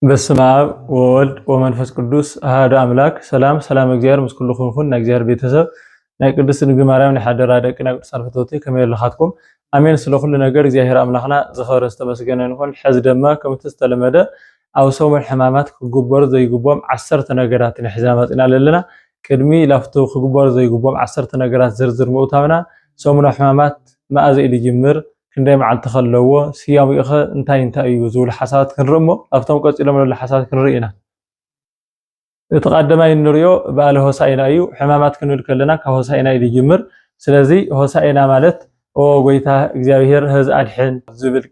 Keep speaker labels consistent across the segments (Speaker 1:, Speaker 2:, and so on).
Speaker 1: በስመ አብ ወወልድ ወመንፈስ ቅዱስ አሐዱ አምላክ ሰላም እግዚአብሔር ምስ ኩልኩም ይኹን። ናይ እግዚአብሔር ቤተሰብ ናይ ቅድስት ድንግል ማርያም ናይ ሓደራ ደቅና ቅዱሳን ፍትወቲ ከመይ ኣለኻትኩም? ኣሜን። ስለ ኩሉ ነገር እግዚአብሔር ኣምላኽና ዝኸበረ ዝተመስገነ ይኹን። ሕዚ ድማ ከምቲ ዝተለመደ ኣብ ሰሙን ሕማማት ክግበሩ ዘይግቦም 10 ነገራት ንሕና መፂና ኣለና። ቅድሚ ላፍቶ ክግበሩ ዘይግቦም 10 ነገራት ዝርዝር ምእታውና ሰሙን ሕማማት መኣዘ ኢሉ ይጅምር ክንደይ መዓልቲ ከለዎ ስያሙ ኢኸ እንታይ እዩ ዝብል ሓሳባት ክንርሞ ኣብቶም ቀፂሎም ዘሎ ሓሳባት ክንርኢ ኢና። እቲ ቀዳማይ ንሪኦ በዓለ ሆሳኢና እዩ። ሕማማት ክንብል ከለና ካብ ሆሳኢና እዩ ይጅምር። ስለዚ ሆሳኢና ማለት ኦ ጎይታ እግዚአብሔር ህዝ ኣድሕን ዝብል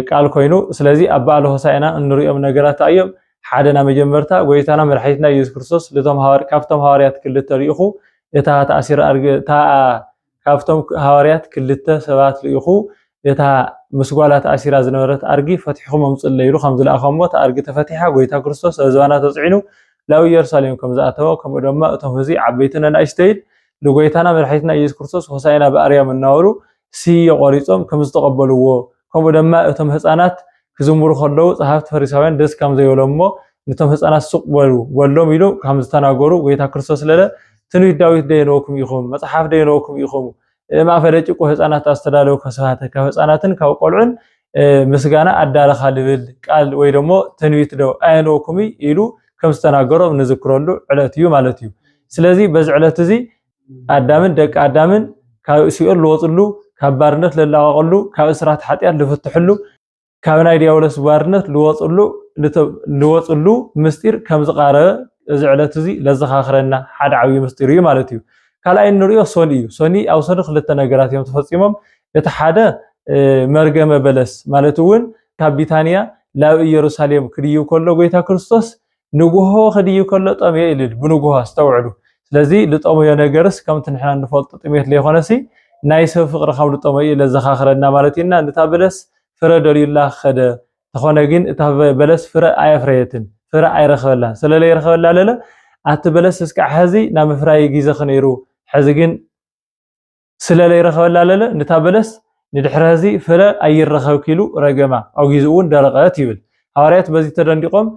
Speaker 1: ቃል ኮይኑ ስለዚ ኣብ በዓለ ሆሳኢና እንሪኦም ነገራት እዮም። ሓደና መጀመርታ ጎይታና መድሓኒትና ኢየሱስ ክርስቶስ ካብቶም ሃዋርያት ክልተ ሪኢኹ እታ ተኣሲራ ካብቶም ሃዋርያት ክልተ ሰባት ሪኢኹ እታ ምስጓላት ኣሲራ ዝነበረት ኣርጊ ፈቲሕኩም ኣምፅእ ኢሉ ከም ዝለኣኸሞ ኣርጊ ተፈቲሓ ጎይታ ክርስቶስ ህዝባና ተፅዒኑ ናብ ኢየሩሳሌም ከም ዝኣተወ ከምኡ ድማ እቶም ህዝቢ ዓበይትን ኣናእሽተይን ንጎይታና መድሓኒትና ኢየሱስ ክርስቶስ ሆሳኢና በኣርያም እናበሉ ስየ ቆሪፆም ከም ዝተቀበልዎ ከምኡ ድማ እቶም ህፃናት ክዝምሩ ከለዉ ጸሓፍቲ ፈሪሳውያን ደስ ከም ዘይበሎሞ ነቶም ህፃናት ሱቅ በሎም ኢሉ ከም ዝተናገሩ ጎይታ ክርስቶስ ለለ ትንቢት ዳዊት ደይነወኩም ኢኹም መጽሓፍ ደይነወኩም ኢኹም ማፈለጭቆ ህፃናት ኣስተዳለው ከሰባተ ካብ ህፃናትን ካብ ቆልዑን ምስጋና ኣዳለኻ ልብል ቃል ወይ ደሞ ትንቢት ደው ኣይነወኩም ኢሉ ከም ዝተናገሮም ንዝክረሉ ዕለት እዩ ማለት እዩ። ስለዚ በዚ ዕለት እዚ ኣዳምን ደቂ ኣዳምን ካብ ሲኦል ልወፅሉ ካብ ባርነት ለላቀቀሉ ካብ እስራት ሓጢያት ልፍትሕሉ ካብ ናይ ዲያብሎስ ባርነት ልወፅሉ ምስጢር ከም ዝቃረበ እዚ ዕለት እዚ ለዘኻኽረና ሓደ ዓብይ ምስጢር እዩ ማለት እዩ። ካልኣይ እንሪኦ ሶኒ እዩ። ሶኒ ኣብ ሶኒ ክልተ ነገራት እዮም ተፈፂሞም። እቲ ሓደ መርገመ በለስ ማለት እውን ካብ ቢታንያ ናብ ኢየሩሳሌም ክድይብ ከሎ ጎይታ ክርስቶስ ንጉሆ ክድይብ ከሎ ጠምየ ኢልል ብንጉሆ ዝተውዕሉ። ስለዚ ልጠመዮ ነገርስ ከምቲ ንሕና ንፈልጦ ጥሜት ለይኮነሲ ናይ ሰብ ፍቅሪ ካብ ልጠመዮ ለዘኻኽረና ማለት ኢና። ነታ በለስ ፍረ ደልዩላ ከደ ተኾነ ግን እታ በለስ ፍረ ኣየፍረየትን ፍረ ኣይረኸበላን ስለለይ ረኸበላ ለለ ኣቲ በለስ እስካዕ ሕዚ ናብ ምፍራይ ግዜ ኸነይሩ ሕዚ ግን ስለለይ ረኸበላ ለለ ነታ በለስ ንድሕሪ ሕዚ ፍረ ኣይረኸብክ ኢሉ ረገማ ኣብ ግዜ እውን ደረቐት ይብል። ሃዋርያት በዚ ተደንዲቆም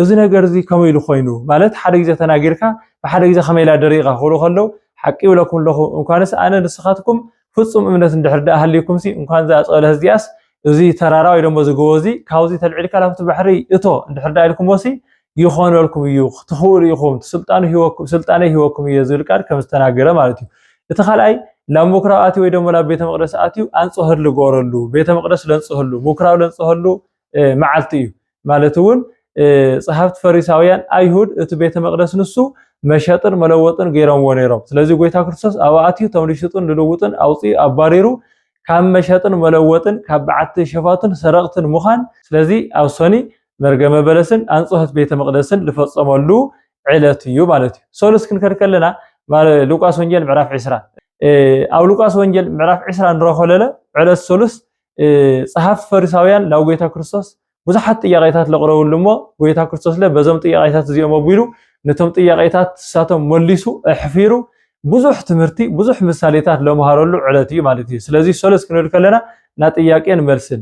Speaker 1: እዚ ነገር እዚ ከመይ ኢሉ ኮይኑ ማለት ሓደ ግዜ ተናጊርካ ብሓደ ግዜ ከመይ ኢላ ደሪqa ክብሉ ከለዉ ሓቂ ይብለኩም ኣለኹ እንኳንስ ኣነ ንስኻትኩም ፍጹም እምነት እንድሕር ዳ ሃልይኩም ሲ እንኳን ዝኣፀለ ህዝያስ እዚ ተራራ ወይ ደሞ ዝጎወዚ ካብዚ ተልዒልካ ናብቲ ባሕሪ እቶ እንድሕር ዳ ኢልኩምሲ ይኾነልኩም እዩ ትኽእሉ ኢኹም ስልጣነ ሂወኩም እዩ ዝብል ቃል ከም ዝተናገረ ማለት እዩ። እቲ ካልኣይ ናብ ምኩራብ ኣትዩ ወይ ደሞ ናብ ቤተ መቅደስ ኣትዩ ኣንጽህር ልገበረሉ ቤተ መቅደስ ለንጽህሉ ምኩራብ ለንጽህሉ መዓልቲ እዩ ማለት እውን ጸሓፍቲ ፈሪሳውያን ኣይሁድ እቲ ቤተ መቅደስ ንሱ መሸጥን መለወጥን ገይሮምዎ ነይሮም። ስለዚ ጎይታ ክርስቶስ ኣብ ኣትዩ ቶም ልሽጡን ልልውጥን ኣውፂኡ ኣባሪሩ ካብ መሸጥን መለወጥን ካብ በዓቲ ሸፋትን ሰረቕትን ምዃን ስለዚ ኣብ ሶኒ መርገመ በለስን ኣንጽህት ቤተ መቅደስን ልፈጸመሉ ዕለት እዩ ማለት እዩ። ሶሉስ ክንከርከለና ሉቃስ ወንጌል ምዕራፍ 20 ኣብ ሉቃስ ወንጌል ምዕራፍ 20 ንረኸለለ ዕለት ሶሉስ ጸሓፍቲ ፈሪሳውያን ናብ ጎይታ ክርስቶስ ብዙሓት ጥያቄታት ለቕረቡሉ እሞ ጎይታ ክርስቶስ በዞም ጥያቄታት እዚኦም ኣቢሉ ነቶም ጥያቄታት ሳቶም መሊሱ ኣሕፊሩ ብዙሕ ትምህርቲ ብዙሕ ምሳሌታት ለመሃረሉ ዕለት እዩ ማለት እዩ። ስለዚ ሶሉስ ክንብል ከለና ና ጥያቄን መልስን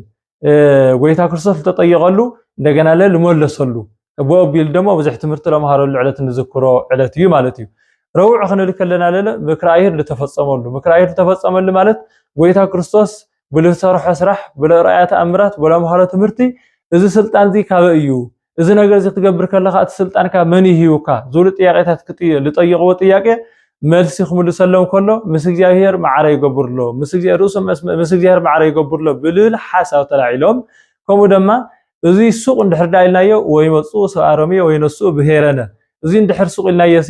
Speaker 1: ጎይታ ክርስቶስ ዝተጠየቀሉ እንደገና ልመለሰሉ ብኦቢል ደሞ ብዙሕ ትምህርቲ ለመሃረሉ ዕለት ንዝክሮ ዕለት እዩ ማለት እዩ። ረቡዕ ክንብል ከለና ምክረ ኣይሁድ ዝተፈጸመሉ ምክረ ኣይሁድ ዝተፈጸመሉ ማለት ጎይታ ክርስቶስ ብልሰርሖ ስራሕ ብለርኣያ ተኣምራት ብለመሃሮ ትምህርቲ እዚ ስልጣን እዚ ካበ እዩ እዚ ነገር እዚ ክትገብር ከለካ እቲ ስልጣን ካብ መን ይህዩካ ዝብሉ ጥያቄታት ልጠይቅዎ ጥያቄ መልሲ ክምልሰሎም ከሎ ምስ እግዚአብሔር ማዕረ ይገብርሎ ምስ እግዚአብሔር ማዕረ ይገብርሎ ብልብል ሓሳብ ተላዒሎም ከምኡ ድማ እዚ ሱቅ እንድሕር ዳኢልናዮ ወይ መፁ ሰባሮምዮ ወይ ነሱ ብሄረነ እዚ እንድሕር ሱቅ ኢልናዮሲ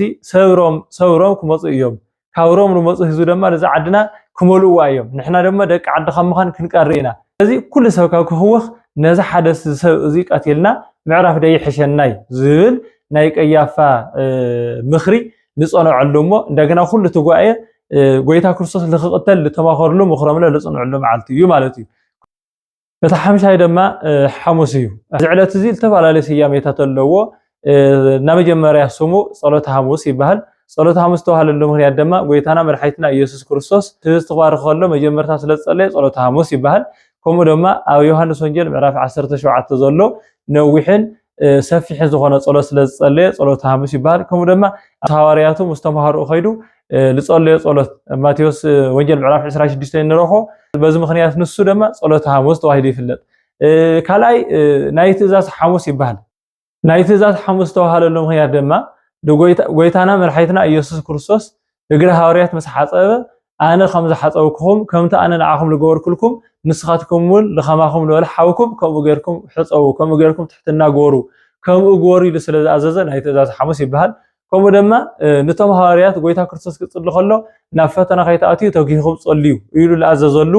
Speaker 1: ሰብሮም ክመፁ እዮም ካብሮም ንመፁ ህዝቢ ድማ ነዚ ዓድና ክመልእዋ እዮም ንሕና ድማ ደቂ ዓዲ ከም ምዃን ክንቀሪ ኢና። እዚ ኩሉ ሰብ ካብ ክህወኽ ነዚ ሓደ ሰብ እዚ ቀቲልና ምዕራፍ ደይሕሸናይ ዝብል ናይ ቀያፋ ምኽሪ ንጸንዐሉ እሞ እንደገና ኩሉ ትጓኤ ጎይታ ክርስቶስ ልኽቕተል ዝተማኸርሉ ምኽሮምለ ልጽንዐሉ መዓልቲ እዩ ማለት እዩ። እቲ ሓምሻይ ድማ ሐሙስ እዩ። እዚ ዕለት እዚ ዝተፈላለዩ ስያሜታት ኣለዎ። ናብ መጀመርያ ስሙ ጸሎተ ሐሙስ ይበሃል። ጸሎተ ሐሙስ ተባሃለሉ ምክንያት ድማ ጎይታና መድሓኒትና ኢየሱስ ክርስቶስ ዝተባረኸ ከሎ መጀመርታ ስለ ጸለየ ጸሎተ ሐሙስ ይበሃል። ከምኡ ድማ ኣብ ዮሐንስ ወንጌል ምዕራፍ 17 ዘሎ ነዊሕን ሰፊሕ ዝኾነ ጸሎት ስለዝጸለየ ጸሎት ሐሙስ ይባሃል ከምኡ ድማ ሐዋርያቱ ሙስተማሃሩ ኸይዱ ልጸለየ ጸሎት ማቴዎስ ወንጌል ምዕራፍ 26 ንረኾ በዚ ምኽንያት ንሱ ድማ ጸሎት ሐሙስ ተባሂሉ ይፍለጥ ካልኣይ ናይ ትእዛዝ ሐሙስ ይባሃል ናይ ትእዛዝ ሐሙስ ተባሃለሉ ምኽንያት ድማ ጎይታና መድሓኒትና ኢየሱስ ክርስቶስ እግረ ሐዋርያት ምስ ሓፀበ ኣነ ከም ዝሓፀብኩም ከምቲ ኣነ ንዓኹም ዝገበርኩልኩም ንስኻትኩም እውን ለኸማኹም ልበል ሓውኩም ከምኡ ጌርኩም ሕፀቡ ከምኡ ጌርኩም ትሕትና ገበሩ ከምኡ ገበሩ ኢሉ ስለ ዝኣዘዘ ናይ ትእዛዝ ሐሙስ ይባሃል ከምኡ ድማ ነቶም ሐዋርያት ጎይታ ክርስቶስ ክጽሊ ከሎ ናብ ፈተና ከይተኣትዩ ተጊኹም ጸልዩ ኢሉ ዝኣዘዘሉ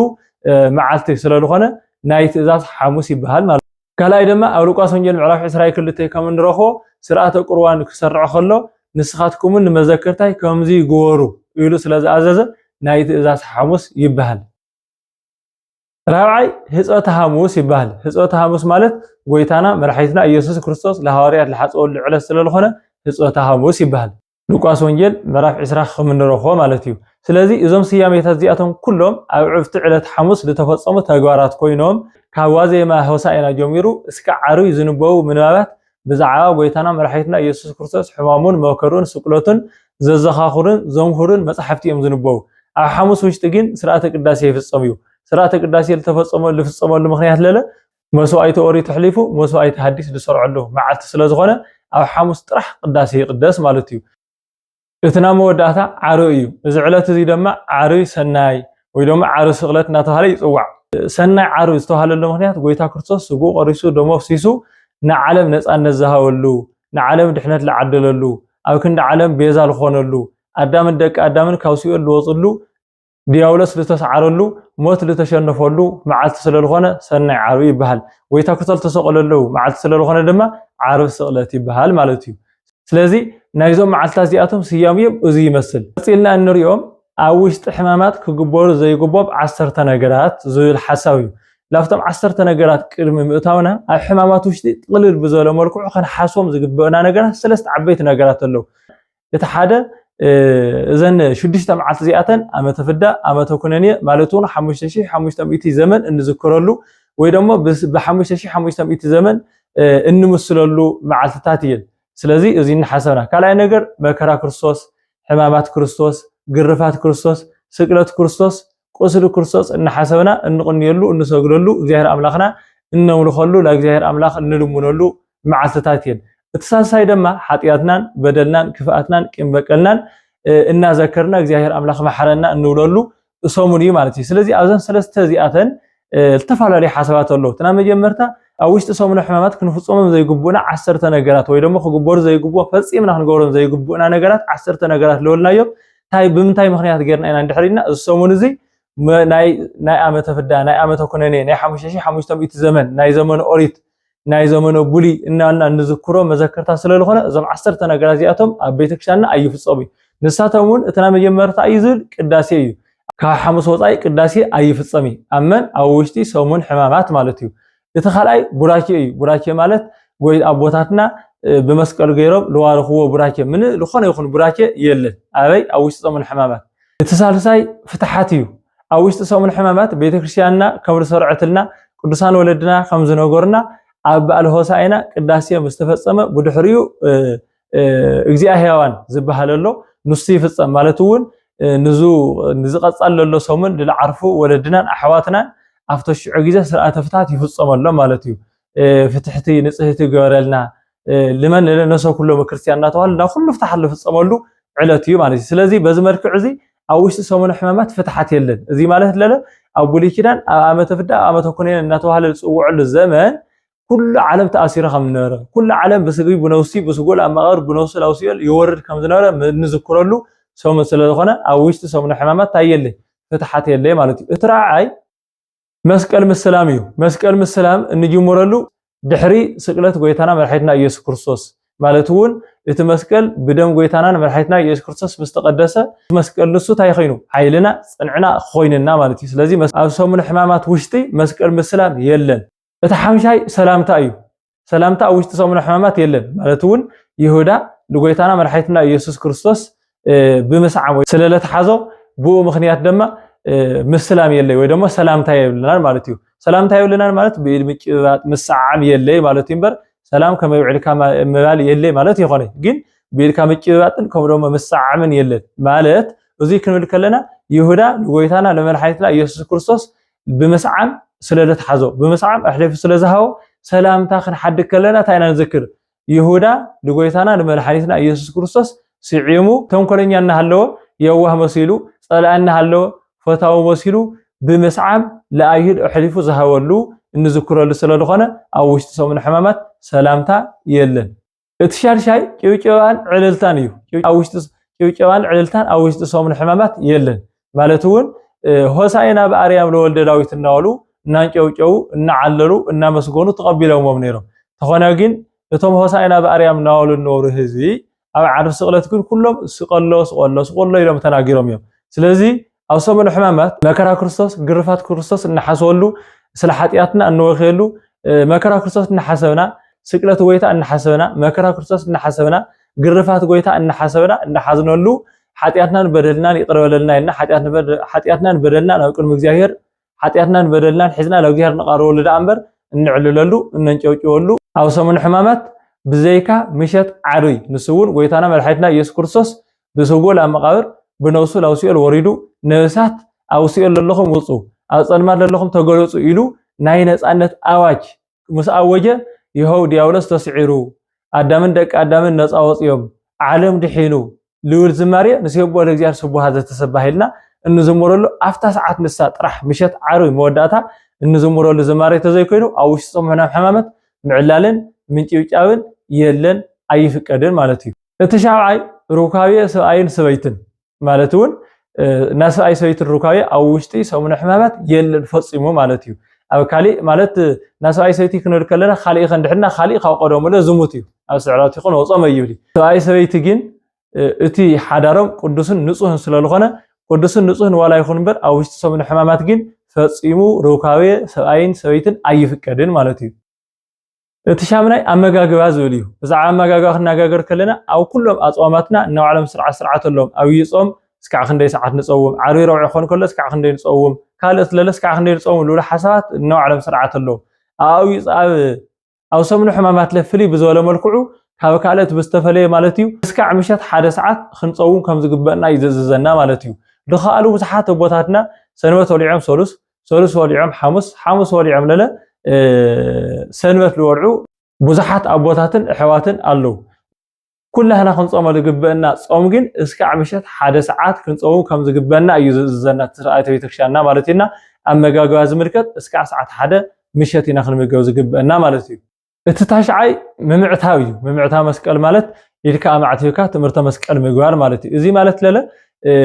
Speaker 1: መዓልቲ ስለ ዝኾነ ናይ ትእዛዝ ሐሙስ ይባሃል ማለት ካልኣይ ድማ ኣብ ሉቃስ ወንጌል ምዕራፍ 22 ከም እንረኽቦ ስርዓተ ቁርባን ክሰርዕ ከሎ ንስኻትኩም ንመዘክርታይ ከምዚ ገበሩ ኢሉ ስለ ዝኣዘዘ ናይ ትእዛዝ ሐሙስ ይባሃል ራብዓይ ህጾተ ሐሙስ ይባሃል ህጾተ ሐሙስ ማለት ጎይታና መድሓኒትና ኢየሱስ ክርስቶስ ለሐዋርያት ለሓፀወሉ ዕለት ስለ ዝኾነ ህጾተ ሐሙስ ይባሃል ሉቃስ ወንጌል ምዕራፍ 20 ከም እንረኽቦ ማለት እዩ ስለዚ እዞም ስያሜታት እዚኣቶም ኩሎም ኣብ ዕፍቲ ዕለት ሐሙስ ዝተፈጸሙ ተግባራት ኮይኖም ካብ ዋዜማ ሆሳዕና ጀሚሩ እስከ ዓርብ ዝንበቡ ምንባባት ብዛዕባ ጎይታና መድሓኒትና ኢየሱስ ክርስቶስ ሕማሙን መከሩን ስቅለቱን ዘዘኻኽሩን ዘምሁሩን መጻሕፍቲ እዮም ዝንበቡ ኣብ ሐሙስ ውሽጢ ግን ስርዓተ ቅዳሴ ይፍጸም እዩ ስርዓተ ቅዳሴ ልፍጸመሉ ምኽንያት ለለ መስዋዕቲ ኦሪት ተሕሊፉ መስዋዕቲ ሐዲስ ዝሰርዐሉ መዓልቲ ስለ ዝኾነ ኣብ ሐሙስ ጥራሕ ቅዳሴ ይቅደስ ማለት እዩ እትና መወዳእታ ዓርብ እዩ እዚ ዕለት እዚ ድማ ዓርብ ሰናይ ወይ ድማ ዓርብ ስቕለት እናተባህለ ይጽዋዕ ሰናይ ዓርብ ዝተባህለሉ ምኽንያት ጎይታ ክርስቶስ ስጉ ቆሪሱ ደሞ ፍሲሱ ንዓለም ነፃነት ዝሃበሉ ንዓለም ድሕነት ዝዓደለሉ ኣብ ክንዲ ዓለም ቤዛ ዝኾነሉ ኣዳምን ደቂ ኣዳምን ካብ ሲኦል ዝወፅሉ ዲያብሎስ ዝተሰዓረሉ ሞት ዝተሸነፈሉ መዓልቲ ስለ ዝኾነ ሰናይ ዓርብ ይባሃል ጎይታ ክርስቶስ ተሰቀለሉ መዓልቲ ስለ ዝኾነ ድማ ዓርብ ስቕለት ይባሃል ማለት እዩ ስለዚ ናይዞም መዓልታት እዚኣቶም ስያሜኦም እዚ ይመስል ጽልና እንሪኦም ኣብ ውሽጢ ሕማማት ክግበሩ ዘይግቦም 10 ነገራት ዝብል ሓሳብ እዩ ላፍቶም 10 ነገራት ቅድሚ ምእታውና ኣብ ሕማማት ውሽጢ ጥቕልል ብዘለ መልክዑ ከንሓስቦም ዝግበአና ነገራት ሰለስተ ዓበይቲ ነገራት ኣለዉ እቲ ሓደ እዘን 6 መዓልቲ እዚኣተን ዓመተ ፍዳ ዓመተ ኩነኔ ማለት እውን 5500 ዘመን እንዝክረሉ ወይ ደግሞ ብ5500 ዘመን እንምስለሉ መዓልትታት እየን ስለዚ እዚ ንሓሰብና ካልኣይ ነገር መከራ ክርስቶስ ሕማማት ክርስቶስ ግርፋት ክርስቶስ ስቅለት ክርስቶስ ቁስል ክርስቶስ እንሓሰብና እንቅንየሉ እንሰግደሉ እግዚአብሔር አምላኽና እንምልኸሉ ለእግዚአብሔር አምላኽ እንልሙነሉ መዓልትታት እየን እቲ ሳልሳይ ድማ ሓጢያትናን በደልናን ክፍኣትናን ቂም በቀልናን እናዘከርና እግዚአብሔር አምላኽ መሐረና እንብለሉ ሰሙን እዩ ማለት እዩ ስለዚ ኣብዘን ሰለስተ እዚኣተን ዝተፈላለዩ ሓሳባት ኣለዉ እትና መጀመርታ ኣብ ውሽጢ ሰሙን ሕማማት ክንፍጾሞም ዘይግቡና 10 ነገራት ወይ ደግሞ ክግበሩ ዘይግቡ ፈጺምና ክንገብሮም ዘይግቡና ነገራት 10 ነገራት ለወልናዮም ታይ ብምንታይ ምኽንያት ጌርና ኢና እንድሕሪና እዚ ሰሙን እዚ ናይ ዓመተ ፍዳ ናይ ዓመተ ኩነኔ ናይ 5500 ዘመን ናይ ዘመነ ኦሪት ናይ ዘመነ ቡሊ እናና ንዝክሮ መዘከርታ ስለ ዝኾነ እዞም 10 ነገራት እዚኣቶም ኣብ ቤተክርስትያንና ኣይፍጸሙ ንሳቶም እውን እትና መጀመርታ ይዝል ቅዳሴ እዩ ካብ ሐሙስ ወጻኢ ቅዳሴ ኣይፍጸሚ ኣመን ኣብ ውሽጢ ሰሙን ሕማማት ማለት እዩ እቲ ካልኣይ ቡራኬ እዩ ቡራኬ ማለት ጎይ ኣቦታትና ብመስቀል ገይሮም ለዋርኽዎ ቡራኬ ምን ዝኾነ ይኹን ቡራኬ የለን ኣበይ ኣብ ውሽጢ ሰሙን ሕማማት እቲ ሳልሳይ ፍትሓት እዩ ኣብ ውሽጢ ሰሙን ሕማማት ቤተክርስትያንና ከም ዝሰርዐትልና ቅዱሳን ወለድና ከም ዝነገሩና ኣብ በዓል ሆሳዕና ቅዳሴ ምስተፈጸመ ብድሕሪኡ እግዚአ ሕያዋን ዝበሃለሎ ንሱ ይፍጸም ማለት እውን ንዝቐጻል ዘሎ ሰሙን ዝዓርፉ ወለድናን ኣሕዋትናን ኣብቲ ሽዑ ግዜ ስርዓተ ፍትሓት ይፍጸመሎ ማለት እዩ ፍትሕቲ ንጽህቲ ገበረልና ለመን ለነሰ ኩሉ ክርስቲያን እናተባህለ ኩሉ ፍትሕ ዝፍጸመሉ ዕለት እዩ ማለት እዩ ስለዚ በዚ መልክዕ እዚ ኣብ ውሽጢ ሰሙን ሕማማት ፍትሓት የለን እዚ ማለት ለለ ኣብ ብሉይ ኪዳን ኣብ ዓመተ ፍዳ ዓመተ ኩነኔ እናተባህለ ዝጽውዕሉ ዘመን ኩሉ ዓለም ተኣሲሩ ከም ዝነበረ ኩሉ ዓለም ብስግይ ብነውሲ ብስጉል ኣብ መቐር ብነውሲ ላው ሲኦል ይወርድ ከም ዝነበረ ንዝክረሉ ሰሙን ስለ ዝኾነ ኣብ ውሽጢ ሰሙን ሕማማት ታየለ ፍትሓት የለ ማለት እዩ እቲ ራዓይ መስቀል ምስላም እዩ መስቀል ምስላም እንጅምረሉ ድሕሪ ስቅለት ጎይታና መድሓኒትና ኢየሱስ ክርስቶስ ማለት እውን እቲ መስቀል ብደም ጎይታና መድሓኒትና ኢየሱስ ክርስቶስ ምስተቀደሰ መስቀል ንሱ ታይ ኮይኑ ሓይልና ጽንዕና ኮይንና ማለት እዩ ስለዚ ኣብ ሰሙን ሕማማት ውሽጢ መስቀል ምስላም የለን እቲ ሓምሻይ ሰላምታ እዩ ሰላምታ ኣብ ውሽጢ ሰሙን ሕማማት የለን ማለት እውን ይሁዳ ለጎይታና መድሓኒትና ኢየሱስ ክርስቶስ ብምስዓም ስለለተሓዞ ብኡ ምኽንያት ድማ ምስላም የለ ወይ ደግሞ ሰላምታ የብልናል ማለት እዩ سلام تايولنا مالت بمقبات مسعام يلي مالت ينبر سلام كما يوعدك مبال يلي مالت يخوني جن بيلك مقباتن كم دوما مسعامن يلي مالت وزي كنقول كلنا يهودا لغويتانا لملحيتنا يسوع كريستوس بمسعام سلالة حزو بمسعام أحلف سلازهاو سلام تاخن حد كلنا تاينا نذكر يهودا لغويتانا لملحيتنا يسوع كريستوس سعيمو تنكرنيا نهلو يوه مسيلو صلأنا هلو فتاو مسيلو بمسعام لأيهد أحلفو زهاولو إن ذكر لسلالة خانة أو وشتسو من حمامات سلامتا يلن اتشار شاي كيوكيوان عللتان أو كيوكيوان عللتان أو وشتسو من حمامات يلن مالتون هوساينا بأريام لولد داويت النالو نانكيوكيو نعللو نامسقونو تقبلو ممنيرو تخوناقين لتوم هوساينا بأريام نالو النور هزي أو عارف سقلت كلهم سقلو يلوم تناقيرهم يوم سلازي أو سمن حمامات مكرا كريستوس قرفات كريستوس نحسولو سلحاتياتنا أنو خيلو مكرا كريستوس نحسبنا سقلت ويتا نحسبنا مكرا كريستوس نحسبنا قرفات ويتا نحسبنا نحزنولو حاتياتنا نبدلنا يقرب لنا إن حاتياتنا نبدلنا نقول مجزاهير حاتياتنا نبدلنا حزنا لو جهر نقارو لدأمبر نعلللو ننجوجولو أو سمن حمامات بزيكا مشت عري نسون ويتانا ملحيتنا يسوع كريستوس بسوغول مقابر بنوصل أو سيل وريدو نسات أو سيل للهم وصو أو صنمات للهم تقولوا إلو ناينس أنت أواج مسأوجة يهو دياولس تسعيرو أدامن دك أدامن ناس أوص يوم عالم دحينو لول زمارية نسيبوا لجيار سبوا هذا تسبح لنا إنه زمرلو أفتح ساعات نسات راح مشت عري موداتها إنه زمرلو زمارية تزيكينو أو وش صمنا حمامات معلالن من تيوجاون يلن أي فكرين مالتي التشاعي ركاوية سأين سويتن مالتون ناس أي سويت الركاوية أو وشتي سومن حمامات يلن فصيمو مالتيو أو كالي مالت ناس أي سويتي كنور كلنا خالي خندحنا خالي خاو قدوم ولا زموتيو أو سعراتي خون وصام يولي أي سويت جين أتي حدارم قدسن نصهن سلالخنا قدسن نصهن ولا يخون بر أو وشتي سومن حمامات جين فصيمو ركاوية سأين سويتن أي فكرين مالتيو تشامناي أمجاجوا زوليو إذا أمجاجوا خنا جاجر كلنا أو كلهم أصواماتنا إنه على سرعة اللهم أو يصوم سكع خندي ساعات نصوم عري روع يخون كله سكع خندي نصوم كالس للا سكع خندي نصوم لولا حسات إنه على سرعة اللهم أو سمن حمامات لفلي بزول ملكعو هاو كالت بستفلي مالتيو سكع مشات حدا ساعات خنصوم كم زقبنا يززنا مالتيو دخلوا مساحات بوتاتنا سنوات وليعم سولس وليعم حمص وليعم للا سنوات لورعو بزحات أبواتاتن حواتن ألو كلها نخنصوم لقبنا صوم جن اسكع مشات حدا ساعات كنصوم كم زقبنا يززنا ترأيت بيتكشانا مالتينا أما جاجواز مركت اسكع ساعات حدا مشات نخن مجوز قبنا مالتي التتاشعي ممعتها مسكال مالت يلك أمعتيوكا تمرت مسكال مجوار مالتي إزي مالت للا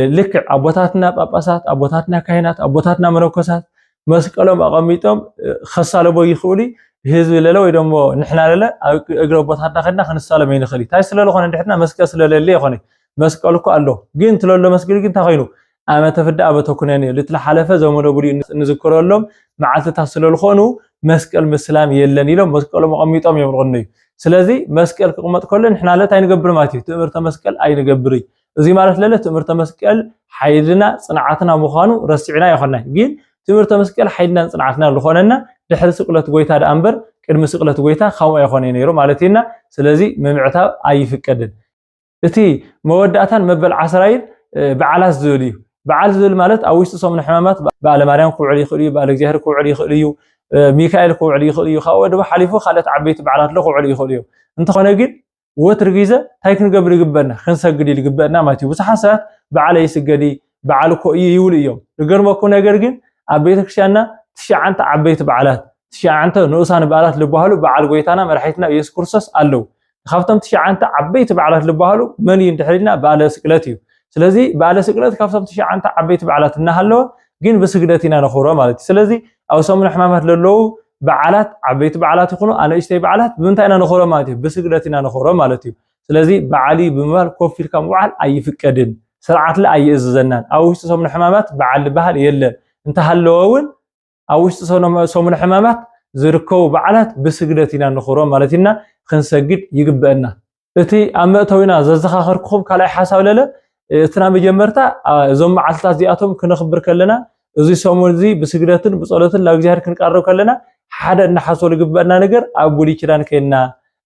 Speaker 1: لك أبواتاتنا باباسات أبواتاتنا كاينات أبواتاتنا منوكسات مسكالهم أقاميتهم خصالة بوي خولي هزو للا ويدمو نحنا للا اقرب بوتاتنا خدنا خنصالة مين خلي تاي سلالو خنا نحنا مسكال سلالة اللي خوني مسكالكو ألو جين تلولو مسكال جين تخينو أما تفدأ أبتوكناني لتلا حلفة زومنو بولي نذكروا لهم معلت تحصلوا الخونو مسكال مسلام يلني لهم مسكالهم أقاميتهم يمرغني سلازي مسكال قمت كلن نحنا لا تاي نقبر ماتي تأمرت مسكال أي نقبري زي مالت للا تأمرت مسكال حيدنا صنعتنا مخانو رسعنا يخنا جين تمرت مسكال حيدنا صنعتنا لخوننا دحر سقلت غويتا دأمبر قدم سقلت غويتا خاو يخوني نيرو مالتينا سلازي ممعتا أي فكدن اتي موداتان مبل عسرايل بعلاس زوليو بعل زول مالت أو وشت صوم حمامات بعل مريم كوعلي خليو بعل جهر كوعلي خليو ميكائيل كوعلي خليو خاو دبا حليفو خالت عبيت بعلات له كوعلي خليو انت خنا جيل وترغيزه تايكن قبر يقبلنا خنسجدي يقبلنا ماتي بس حسات بعل يسجدي بعل كو يولي يوم رغرمكو ነገር ግን አቤተክርስቲያንና ትሻዓንተ አቤት በዓላት ትሻዓንተ ንኡሳን በዓላት ልባሃሉ በዓል ጎይታና መድኃኒትና ኢየሱስ ክርስቶስ አለው ካብቶም ትሻዓንተ አቤት በዓላት ልባሃሉ መን ይንድሕልና በዓለ ስቅለት እዩ ስለዚ በዓለ ስቅለት ካብቶም ትሻዓንተ አቤት በዓላት እናሃለወ ግን በስግደትና ነኽሮ ማለት ስለዚ አው ሰሙን ሕማማት ለለው በዓላት አቤት በዓላት ይኹኑ አነእሽተይ በዓላት ብምንታይና ነኽሮ ማለት በስግደትና ነኽሮ ማለት እዩ ስለዚ በዓሊ ብምባል ኮፊልካ ምውዓል አይፍቀድን ስርዓት ላይ አይእዘዘናን አው ውሽጥ ሰሙን ሕማማት በዓል ባህል የለን انت هلوون او وشت سومن حمامات زركو بعلات بسجدتنا نخرو مالتنا خنسجد يقبلنا اتي امتوينا ززخاخركم كلاي حساب لله اتنا مجمرتا زوم معلتات زياتهم كنخبر كلنا እዚ ሰሙን እዚ ብስግደትን ብጸሎትን ናብ እግዚአብሔር ክንቃረብ ከለና ሓደ እናሓሶ ልግበአና ነገር ኣብ ብሉይ ኪዳን ከይና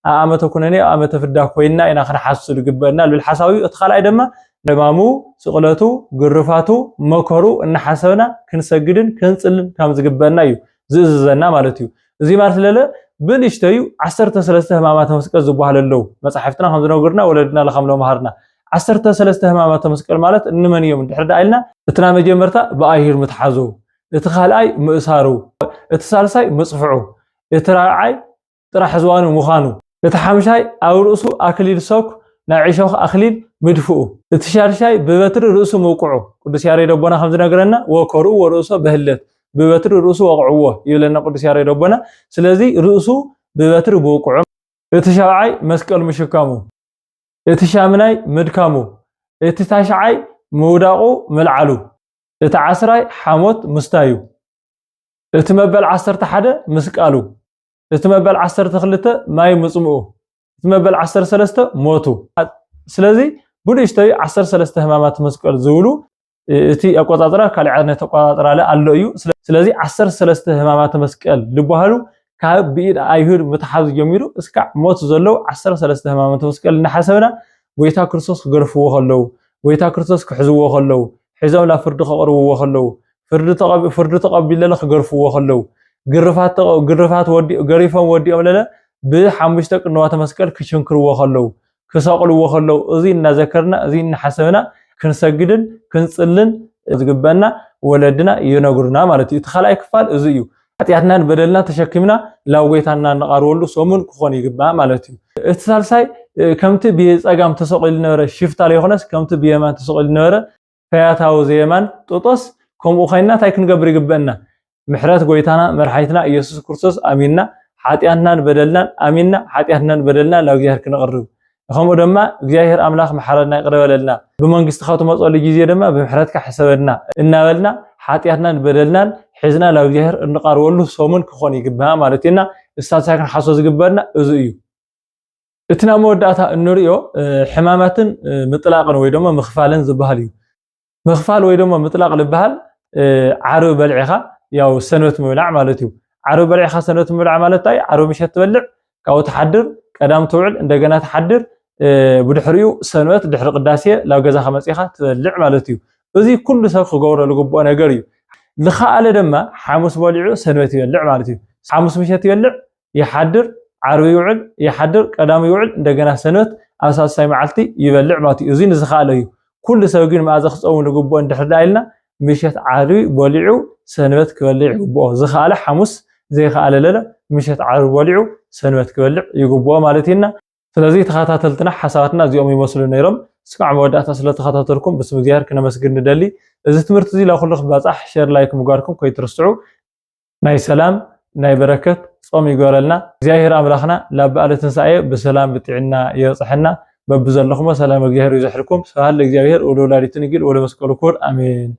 Speaker 1: ዓመተ ኩነኔ ዓመተ ፍዳ ኮይና ኢና ክንሓስብ ልግበአና ልብል ሓሳዊ እቲ ካልኣይ ድማ ሕማሙ ስቕለቱ ግርፋቱ መከሩ እናሓሰብና ክንሰግድን ክንጽልን ከም ዝግበአና እዩ ዝእዝዘና ማለት እዩ እዚ ማለት ለለ ብንሽተዩ 13 ሕማማተ መስቀል ዝበሃሉ ኣለዉ መጻሕፍትና ከም ዝነግሩና ወለድና ለከም ለመሃርና 13 ሕማማተ መስቀል ማለት እንመን እዮም ድሕሪ ዳኢልና እትና መጀመርታ ብኣይሁድ ምትሓዙ እቲ ካልኣይ ምእሳሩ እቲ ሳልሳይ ምጽፍዑ እቲ ራብዓይ ጥራሕ ዝዋኑ ምዃኑ እቲ ሓምሻይ ኣብ ርእሱ ኣክሊል ሰኩ ናይ ዒሾኽ ኣክሊል ምድፍኡ እቲ ሻድሻይ ብበትሪ ርእሱ ምውቅዑ ቅዱስ ያሬድ ኣቦና ከም ዝነገረና ወከርኡ ወርእሶ በህለት ብበትሪ ርእሱ ወቅዕዎ ይብለና ቅዱስ ያሬድ ኣቦና ስለዚ ርእሱ ብበትሪ ብውቅዑ እቲ ሻብዓይ መስቀል ምሽካሙ እቲ ሻምናይ ምድካሙ እቲ ታሽዓይ ምውዳቁ ምልዓሉ እቲ ዓስራይ ሓሞት ምስታዩ እቲ መበል 11 ምስቃሉ እቲ መበል 12 ማይ ምጽምኡ እቲ መበል 13 ሞቱ ስለዚ ብንሽተይ 13 ሕማማት መስቀል ዝብሉ እቲ ኣቆጻጽራ ካልእ ዓይነት ኣቆጻጽራ ኣሎ እዩ ስለዚ 13 ሕማማት መስቀል ዝበሃሉ ካብ ብኢድ ኣይሁድ ምትሓዝ ጀሚሩ እስካዕ ሞት ዘለው 13 ሕማማት መስቀል እናሓሰብና ጎይታ ክርስቶስ ክገርፍዎ ከለው ጎይታ ክርስቶስ ክሕዝዎ ከለው ሒዞም ናብ ፍርዲ ከቅርብዎ ከለው ፍርዲ ተቀቢለለ ክገርፍዎ ከለው ግርፋት ገሪፎም ወዲኦም ለለ ብሓሙሽተ ቅንዋተ መስቀል ክሽንክርዎ ከለው ክሰቅልዎ ከለው እዚ እናዘከርና እዚ እናሓሰብና ክንሰግድን ክንጽልን ዝግበአና ወለድና ይነግሩና ማለት እዩ እቲ ካልኣይ ክፋል እዚ እዩ ኃጢአትናን በደልና ተሸኪምና ላብ ጎይታና ነቃርበሉ ሰሙን ክኾን ይግባእ ማለት እዩ እቲ ሳልሳይ ከምቲ ብጸጋም ተሰቂሉ ነበረ ሽፍታ ለይኾነስ ከምቲ ብየማን ተሰቂሉ ነበረ ፈያታዊ ዘየማን ጦጦስ ከምኡ ኸይና ታይ ክንገብር ይግበአና ምሕረት ጎይታና መርሓይትና ኢየሱስ ክርስቶስ አሚንና ኃጢአትናን በደልናን አሚንና ኃጢአትናን በደልና ላብ እግዚአብሔር ክንቀርብ ከምኡ ድማ እግዚአብሔር አምላክ መሐረና ይቅረበለልና ብመንግስትኻ ትመጽሉ ጊዜ ድማ ብምሕረትካ ሕሰበና እናበልና ኃጢአትናን በደልናን ሒዝና ላብ እግዚአብሔር እንቃርበሉ ሰሙን ክኾን ይግባእ ማለት ኢና እሳትሳይ ክንሓሶ ዝግበአና እዚ እዩ እቲ ናብ መወዳእታ እንሪኦ ሕማማትን ምጥላቅን ወይ ድማ ምኽፋልን ዝበሃል እዩ ምኽፋል ወይ ድማ ምጥላቅ ዝበሃል ዓርብ በልዒኻ ያው ሰንበት ምብላዕ ማለት እዩ ዓርብ በልዒኻ ሰንበት ምብላዕ ማለት ታይ ዓርብ ምሸት ትበልዕ ካብኡ ተሓድር ቀዳም ትውዕል እንደገና ተሓድር ብድሕሪኡ ሰንበት ድሕሪ ቅዳሴ ላብ ገዛኻ መጺኻ ትበልዕ ማለት እዩ እዚ ኩሉ ሰብ ክገብሮ ዝግብኦ ነገር እዩ ዝኸኣለ ድማ ሐሙስ በልዑ ሰንበት ይበልዕ ማለት እዩ ሐሙስ ምሸት ይበልዕ ይሓድር ዓርብ ይውዕል ይሓድር ቀዳም ይውዕል እንደገና ሰንበት ኣብ ሳልሳይ መዓልቲ ይበልዕ ማለት እዩ እዚ ንዝኸኣለ እዩ ኩሉ ሰብ ግን መኣዘ ክጸውም ዝግብኦ እንድሕር ዳኢልና ምሸት ዓርቢ በልዑ ሰንበት ክበልዕ ይግብኦ ዝኸኣለ ሐሙስ ዘይኸኣለ ለለ ምሸት ዓርቢ በልዑ ሰንበት ክበልዕ ይግብኦ ማለት ኢና ስለዚ ተኸታተልትና ሓሳባትና እዚኦም ይመስሉ ነይሮም እስካዕ መወዳእታ ስለተኸታተልኩም ብስም እግዚአብሔር ክነመስግን ንደሊ እዚ ትምህርቲ እዚ ላኩሉ ክባጻሕ ሼር ላይክ ምግባርኩም ከይትርስዑ ናይ ሰላም ናይ በረከት ጾም ይገረልና እግዚአብሔር አምላኽና ላብ በዓለ ትንሳኤ በሰላም ብጥዕና የብጽሕና በብዘለኹም ሰላም እግዚአብሔር ይዝሕልኩም ስብሐት ለእግዚአብሔር ወለወላዲቱ ድንግል ወለመስቀሉ ክቡር አሜን